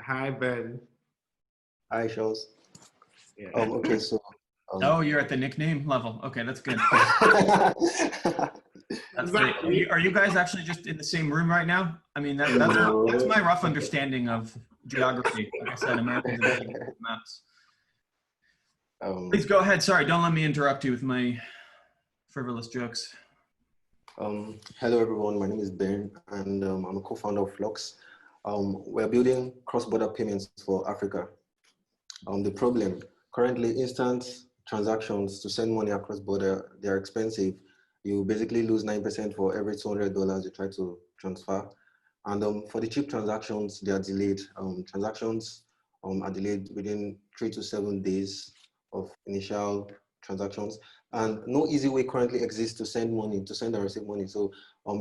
Hi, Ben. Hi, Shols. Yeah. Okay, so. Oh, you're at the nickname level. Okay, that's good. That's great. Are you guys actually just in the same room right now? I mean, that's my rough understanding of geography. Like I said, Americans and Google Maps. Please go ahead. Sorry, don't let me interrupt you with my frivolous jokes. Hello, everyone. My name is Ben, and I'm a co-founder of Flux. We're building cross-border payments for Africa. The problem, currently, instant transactions to send money across border, they're expensive. You basically lose 9% for every $200 you try to transfer. And for the cheap transactions, they are delayed. Transactions are delayed within 3 to 7 days of initial transactions. And no easy way currently exists to send money, to send and receive money. So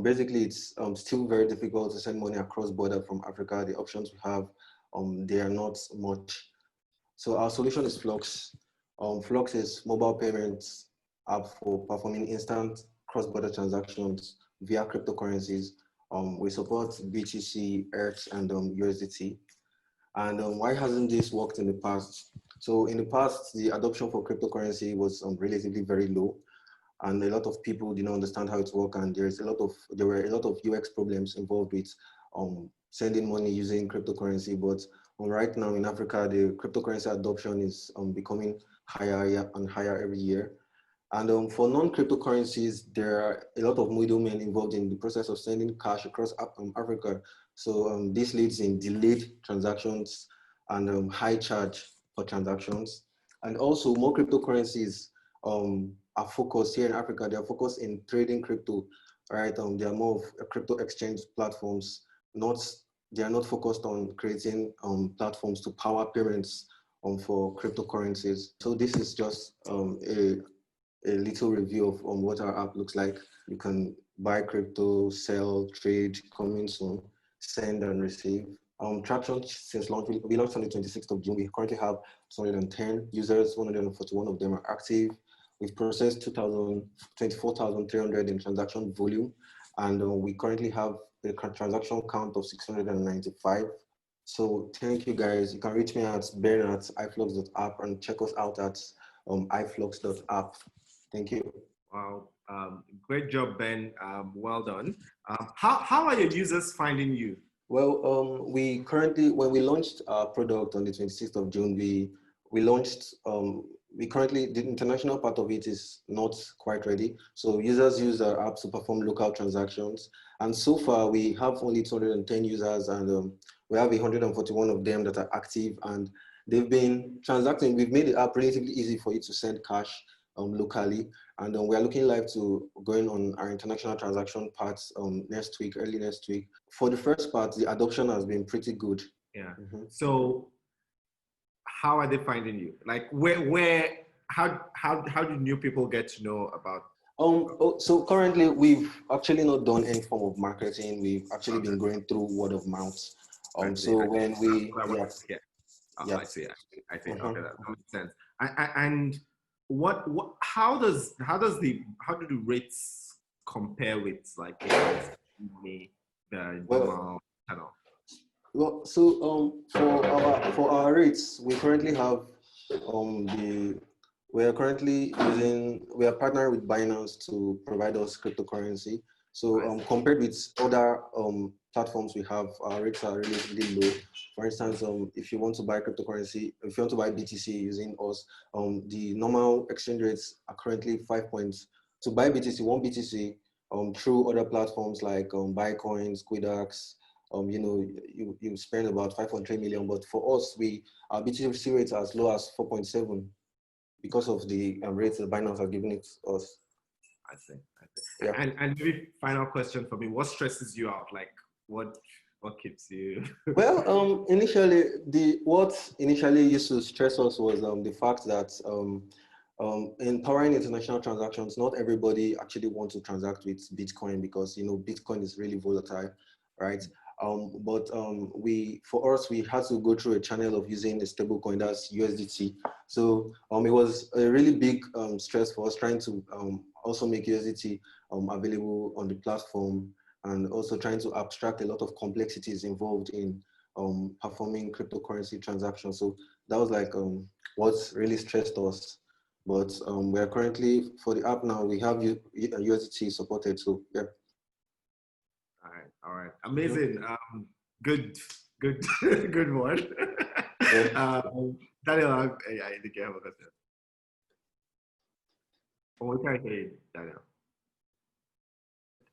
basically, it's still very difficult to send money across border from Africa. The options we have, they are not much. So our solution is Flux. Flux is mobile payments app for performing instant cross-border transactions via cryptocurrencies. We support BTC, ETH, and USDT. And why hasn't this worked in the past? So in the past, the adoption for cryptocurrency was relatively very low, and a lot of people did not understand how it works. And there were a lot of UX problems involved with sending money using cryptocurrency. But right now in Africa, the cryptocurrency adoption is becoming higher and higher every year. And for non-cryptocurrencies, there are a lot of middlemen involved in the process of sending cash across Africa. So this leads in delayed transactions and high charge for transactions. And also more cryptocurrencies are focused here in Africa. They are focused in trading crypto, right? They are more of crypto exchange platforms. They are not focused on creating platforms to power payments for cryptocurrencies. So this is just a little review of what our app looks like. You can buy crypto, sell, trade, coming soon, send and receive. Traction since launch, we launched on the 26th of June. We currently have 210 users, 141 of them are active. We've processed 24,300 in transaction volume, and we currently have a transaction count of 695. So thank you guys. You can reach me at ben@iflux.app and check us out at iflux.app. Thank you. Wow, great job, Ben. Well done. How are your users finding you? Well, when we launched our product on the 26th of June, the international part of it is not quite ready. So users use our app to perform local transactions. And so far we have only 210 users, and we have 141 of them that are active, and they've been transacting. We've made the app relatively easy for you to send cash locally, and we are looking live to going on our international transaction parts next week, early next week. For the first part, the adoption has been pretty good. Yeah. So how are they finding you? Like how do new people get to know about? So currently we've actually not done any form of marketing. We've actually been going through word of mouth. So when we I see. Okay, that makes sense. And how do the rates compare with like the normal channel? Well, so for our rates, we currently have we are partnering with Binance to provide us cryptocurrency. So compared with other platforms we have, our rates are relatively low. For instance, if you want to buy cryptocurrency, if you want to buy BTC using us, the normal exchange rates are currently 5 points. To buy BTC, one BTC through other platforms like Bitcoin, Squidax, you spend about 5.3 million, but for us, our BTC rates are as low as 4.7 because of the rates that Binance has given it us. I see. Yeah. And maybe final question for me: what stresses you out? Like what keeps you? Well, what initially used to stress us was the fact that in powering international transactions, not everybody actually wants to transact with Bitcoin because Bitcoin is really volatile, right? For us, we had to go through a channel of using a stable coin, that's USDT. So it was a really big stress for us trying to also make USDT available on the platform, and also trying to abstract a lot of complexities involved in performing cryptocurrency transactions. So that was like what's really stressed us. But we are currently, for the app now, we have USDT supported. So yeah. All right, amazing. Good, good one. Yeah. Daniel, I think you have a question. What can I say, Daniel?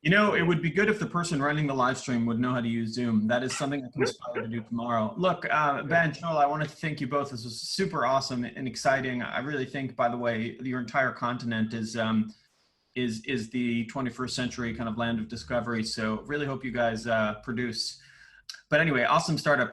You know, it would be good if the person running the live stream would know how to use Zoom. That is something I can aspire to do tomorrow. Look, Ben, Shola, I want to thank you both. This was super awesome and exciting. I really think, by the way, your entire continent is the 21st century kind of land of discovery. So really hope you guys produce. But anyway, awesome startup.